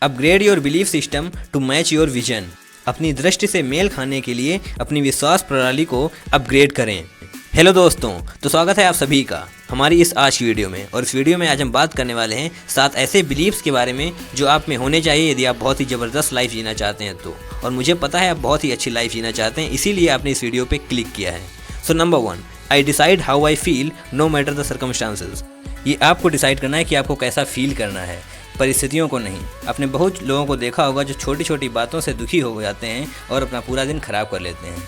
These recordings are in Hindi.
Upgrade your belief system to match your vision. अपनी दृष्टि से मेल खाने के लिए अपनी विश्वास प्रणाली को अपग्रेड करें। हेलो दोस्तों, तो स्वागत है आप सभी का हमारी इस आज की वीडियो में। और इस वीडियो में आज हम बात करने वाले हैं 7 ऐसे बिलीव्स के बारे में जो आप में होने चाहिए यदि आप बहुत ही ज़बरदस्त लाइफ जीना चाहते हैं तो। और मुझे पता है आप बहुत ही अच्छी लाइफ जीना चाहते हैं, इसीलिए आपने इस वीडियो पे क्लिक किया है। So number 1, I decide how I feel no matter the circumstances. ये आपको डिसाइड करना है कि आपको कैसा फील करना है, परिस्थितियों को नहीं। आपने बहुत लोगों को देखा होगा जो छोटी छोटी बातों से दुखी हो जाते हैं और अपना पूरा दिन खराब कर लेते हैं।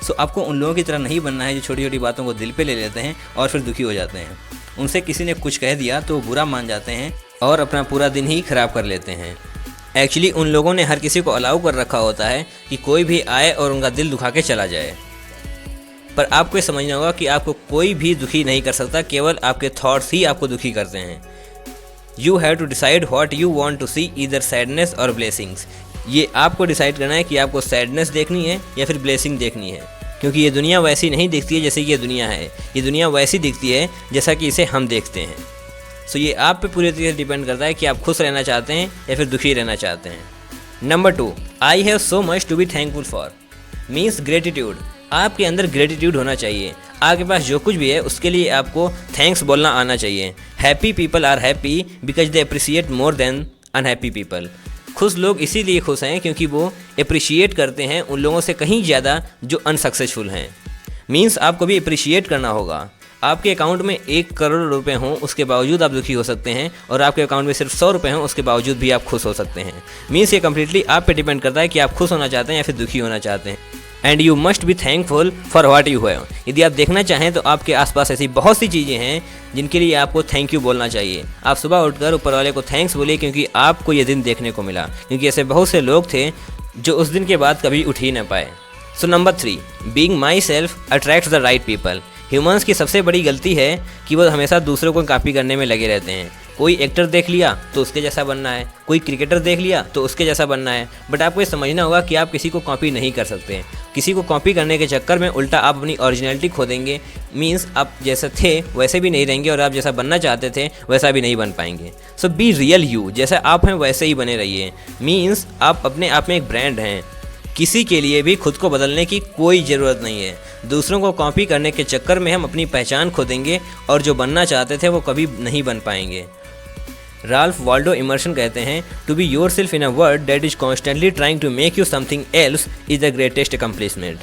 सो आपको उन लोगों की तरह नहीं बनना है जो छोटी छोटी बातों को दिल पे ले लेते हैं और फिर दुखी हो जाते हैं। उनसे किसी ने कुछ कह दिया तो बुरा मान जाते हैं और अपना पूरा दिन ही खराब कर लेते हैं। एक्चुअली उन लोगों ने हर किसी को अलाउ कर रखा होता है कि कोई भी आए और उनका दिल दुखा के चला जाए। पर आपको ये समझना होगा कि आपको कोई भी दुखी नहीं कर सकता, केवल आपके थॉट्स ही आपको दुखी करते हैं। You have to decide what you want to see, either sadness और ब्लेसिंग्स। ये आपको डिसाइड करना है कि आपको सैडनेस देखनी है या फिर ब्लेसिंग देखनी है, क्योंकि ये दुनिया वैसी नहीं दिखती है जैसे ये दुनिया है। ये दुनिया वैसी दिखती है जैसा कि इसे हम देखते हैं। सो ये आप पे पूरी तरीके से डिपेंड करता है कि आप खुश रहना चाहते हैं या फिर दुखी रहना चाहते हैं। Number 2, I have so much to be thankful for, means gratitude. आपके अंदर ग्रेटिट्यूड होना चाहिए। आपके पास जो कुछ भी है उसके लिए आपको थैंक्स बोलना आना चाहिए। Happy people are happy because they appreciate more than unhappy people. खुश लोग इसीलिए खुश हैं क्योंकि वो अप्रिशिएट करते हैं उन लोगों से कहीं ज़्यादा जो अनसक्सेसफुल हैं। मीन्स आपको भी अप्रिशिएट करना होगा। आपके अकाउंट में 1 करोड़ रुपए हों उसके बावजूद आप दुखी हो सकते हैं, और आपके अकाउंट में सिर्फ 100 रुपये हों उसके बावजूद भी आप खुश हो सकते हैं। मीन्स ये कम्प्लीटली आप पे डिपेंड करता है कि आप खुश होना चाहते हैं या फिर दुखी होना चाहते हैं। And you must be thankful for what you have. यदि आप देखना चाहें तो आपके आसपास ऐसी बहुत सी चीज़ें हैं जिनके लिए आपको थैंक यू बोलना चाहिए। आप सुबह उठकर ऊपर वाले को थैंक्स बोलिए क्योंकि आपको ये दिन देखने को मिला, क्योंकि ऐसे बहुत से लोग थे जो उस दिन के बाद कभी उठ ही ना पाए। So number 3, being my self attracts the right people. Humans की सबसे बड़ी गलती है कि वो हमेशा दूसरों को कॉपी करने में लगे रहते हैं। कोई एक्टर देख लिया तो उसके जैसा बनना है, कोई क्रिकेटर देख लिया तो उसके जैसा बनना है। बट आपको ये समझना होगा कि आप किसी को कॉपी नहीं कर सकते। किसी को कॉपी करने के चक्कर में उल्टा आप अपनी ओरिजिनलिटी खो देंगे। मीन्स आप जैसे थे वैसे भी नहीं रहेंगे और आप जैसा बनना चाहते थे वैसा भी नहीं बन पाएंगे। सो बी रियल यू, जैसे आप हैं वैसे ही बने रहिए। मीन्स आप अपने आप में एक ब्रांड हैं। किसी के लिए भी खुद को बदलने की कोई ज़रूरत नहीं है। दूसरों को कॉपी करने के चक्कर में हम अपनी पहचान खो देंगे और जो बनना चाहते थे वो कभी नहीं बन पाएंगे। राल्फ वाल्डो इमर्सन कहते हैं, to be yourself in a world that is constantly trying to make you something else is the greatest accomplishment.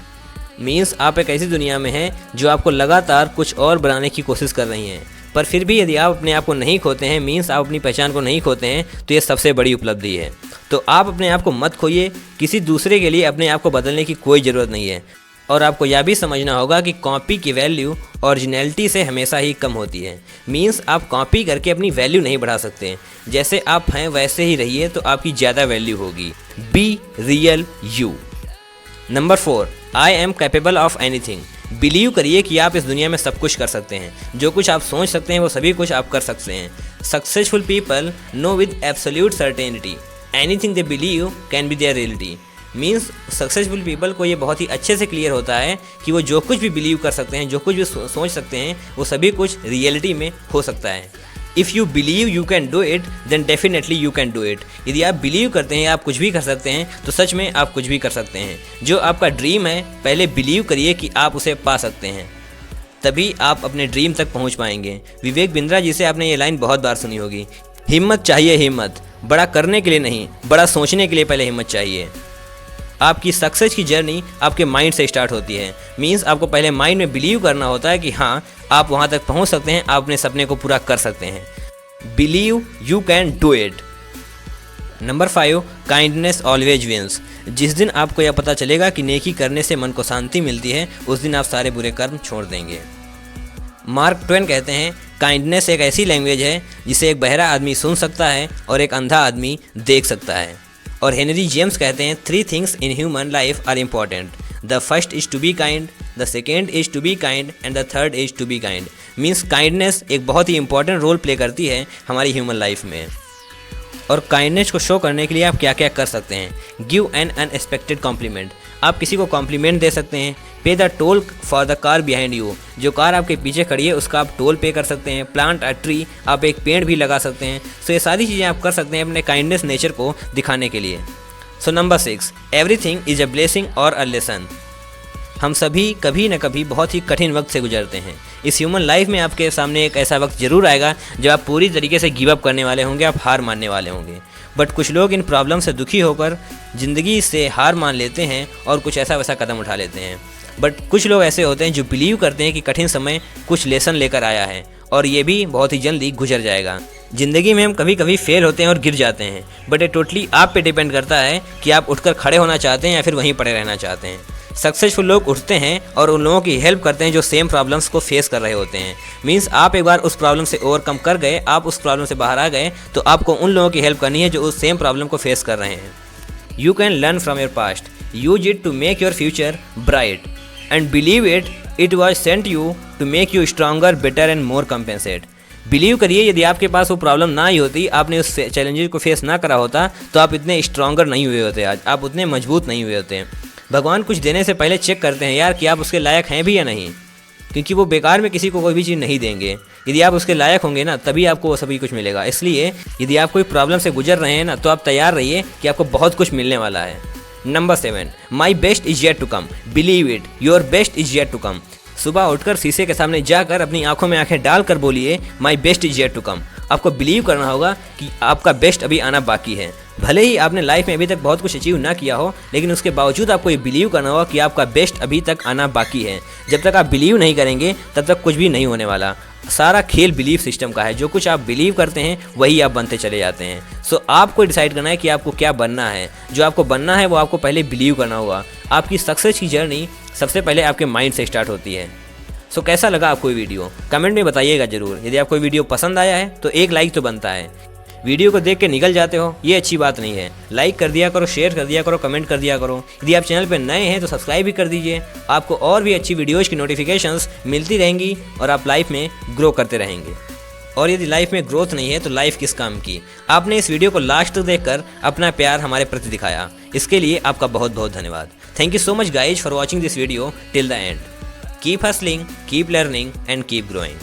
Means आप एक ऐसी दुनिया में हैं जो आपको लगातार कुछ और बनाने की कोशिश कर रही हैं, पर फिर भी यदि आप अपने आप को नहीं खोते हैं, मीन्स आप अपनी पहचान को नहीं खोते हैं, तो ये सबसे बड़ी उपलब्धि है। तो आप अपने आप को मत खोइए। किसी दूसरे के लिए अपने आप को बदलने की कोई ज़रूरत नहीं है। और आपको यह भी समझना होगा कि कॉपी की वैल्यू ओरिजिनलिटी से हमेशा ही कम होती है। मीन्स आप कॉपी करके अपनी वैल्यू नहीं बढ़ा सकते। जैसे आप हैं वैसे ही रहिए तो आपकी ज़्यादा वैल्यू होगी। Be real you. Number 4, I am capable of anything. Believe करिए कि आप इस दुनिया में सब कुछ कर सकते हैं। जो कुछ आप सोच सकते हैं वो सभी कुछ आप कर सकते हैं। Successful people know with absolute certainty anything they believe can be their reality. Means successful people को ये बहुत ही अच्छे से क्लियर होता है कि वो जो कुछ भी बिलीव कर सकते हैं, जो कुछ भी सोच सकते हैं, वो सभी कुछ रियलिटी में हो सकता है। If you believe you can do it then definitely you can do it. यदि आप बिलीव करते हैं आप कुछ भी कर सकते हैं तो सच में आप कुछ भी कर सकते हैं। जो आपका ड्रीम है पहले बिलीव करिए कि आप उसे पा सकते हैं, तभी आप अपने ड्रीम तक पहुंच पाएंगे। विवेक बिंद्रा जी से आपने ये लाइन बहुत बार सुनी होगी, हिम्मत चाहिए हिम्मत, बड़ा करने के लिए नहीं, बड़ा सोचने के लिए पहले हिम्मत चाहिए। आपकी सक्सेस की जर्नी आपके माइंड से स्टार्ट होती है। मीन्स आपको पहले माइंड में बिलीव करना होता है कि हाँ आप वहाँ तक पहुँच सकते हैं, आप अपने सपने को पूरा कर सकते हैं। Believe you can do it. Number 5, kindness always wins. जिस दिन आपको यह पता चलेगा कि नेकी करने से मन को शांति मिलती है, उस दिन आप सारे बुरे कर्म छोड़ देंगे। मार्क ट्वेन कहते हैं, काइंडनेस एक ऐसी लैंग्वेज है जिसे एक बहरा आदमी सुन सकता है और एक अंधा आदमी देख सकता है। और हेनरी जेम्स कहते हैं, 3 things in human life are important. The first is to be kind, the second is to be kind and the third is to be kind. Means kindness एक बहुत ही इंपॉर्टेंट रोल प्ले करती है हमारी ह्यूमन लाइफ में। और काइंडनेस को शो करने के लिए आप क्या क्या कर सकते हैं। Give an unexpected compliment. आप किसी को कॉम्प्लीमेंट दे सकते हैं। Pay the toll for the car behind you, जो कार आपके पीछे खड़ी है उसका आप टोल पे कर सकते हैं। प्लांट अ ट्री, आप एक पेड़ भी लगा सकते हैं। सो ये सारी चीज़ें आप कर सकते हैं अपने काइंडनेस नेचर को दिखाने के लिए। So number 6, everything is a blessing और अ लेसन। हम सभी कभी न कभी बहुत ही कठिन वक्त से गुजरते हैं। इस ह्यूमन लाइफ में आपके सामने एक ऐसा वक्त जरूर आएगा जब आप पूरी तरीके से गिव अप करने वाले होंगे, आप हार मानने वाले होंगे। बट कुछ लोग इन प्रॉब्लम से दुखी होकर ज़िंदगी से हार मान लेते हैं और कुछ ऐसा वैसा कदम उठा लेते हैं। बट कुछ लोग ऐसे होते हैं जो बिलीव करते हैं कि कठिन समय कुछ लेसन लेकर आया है और ये भी बहुत ही जल्दी गुजर जाएगा। ज़िंदगी में हम कभी कभी फेल होते हैं और गिर जाते हैं, बट ये टोटली आप पे डिपेंड करता है कि आप उठकर खड़े होना चाहते हैं या फिर वहीं पड़े रहना चाहते हैं। सक्सेसफुल लोग उठते हैं और उन लोगों की हेल्प करते हैं जो सेम प्रॉब्लम्स को फेस कर रहे होते हैं। मीन्स आप एक बार उस प्रॉब्लम से ओवरकम कर गए, आप उस प्रॉब्लम से बाहर आ गए, तो आपको उन लोगों की हेल्प करनी है जो उस सेम प्रॉब्लम को फेस कर रहे हैं। You can learn from your past, use it to make your future bright and believe it was sent you to make you stronger, better and more compensate. Believe करिए, यदि आपके पास वो प्रॉब्लम ना ही होती, आपने उस चैलेंजेस को फेस ना करा होता, तो आप इतने स्ट्रॉन्गर नहीं हुए होते, आज आप उतने मजबूत नहीं हुए होते। भगवान कुछ देने से पहले चेक करते हैं यार कि आप उसके लायक हैं भी या नहीं, क्योंकि वो बेकार में किसी को कोई भी चीज़ नहीं देंगे। यदि आप उसके लायक होंगे ना, तभी आपको वो सभी कुछ मिलेगा। इसलिए यदि आप कोई प्रॉब्लम से गुजर रहे हैं ना, तो आप तैयार रहिए कि आपको बहुत कुछ मिलने वाला है। Number 7, my best is yet to come, believe it, your best is yet to come. सुबह उठकर शीशे के सामने जाकर अपनी आंखों में आंखें डालकर बोलिए, my best is yet to come. आपको बिलीव करना होगा कि आपका बेस्ट अभी आना बाकी है। भले ही आपने लाइफ में अभी तक बहुत कुछ अचीव ना किया हो, लेकिन उसके बावजूद आपको ये बिलीव करना होगा कि आपका बेस्ट अभी तक आना बाकी है। जब तक आप बिलीव नहीं करेंगे तब तक कुछ भी नहीं होने वाला। सारा खेल बिलीव सिस्टम का है। जो कुछ आप बिलीव करते हैं वही आप बनते चले जाते हैं। सो आपको डिसाइड करना है कि आपको क्या बनना है। जो आपको बनना है वो आपको पहले बिलीव करना होगा। आपकी सक्सेस की जर्नी सबसे पहले आपके माइंड से स्टार्ट होती है। सो कैसा लगा आपको ये वीडियो, कमेंट में बताइएगा ज़रूर। यदि आपको वीडियो पसंद आया है तो एक लाइक तो बनता है। वीडियो को देख के निकल जाते हो, ये अच्छी बात नहीं है। लाइक कर दिया करो, शेयर कर दिया करो, कमेंट कर दिया करो। यदि आप चैनल पर नए हैं तो सब्सक्राइब भी कर दीजिए। आपको और भी अच्छी वीडियोज़ की नोटिफिकेशंस मिलती रहेंगी और आप लाइफ में ग्रो करते रहेंगे। और यदि लाइफ में ग्रोथ नहीं है तो लाइफ किस काम की। आपने इस वीडियो को लास्ट तक देखकर अपना प्यार हमारे प्रति दिखाया, इसके लिए आपका बहुत बहुत धन्यवाद। Thank you so much guys for watching this video till the end. Keep hustling, keep learning and keep growing.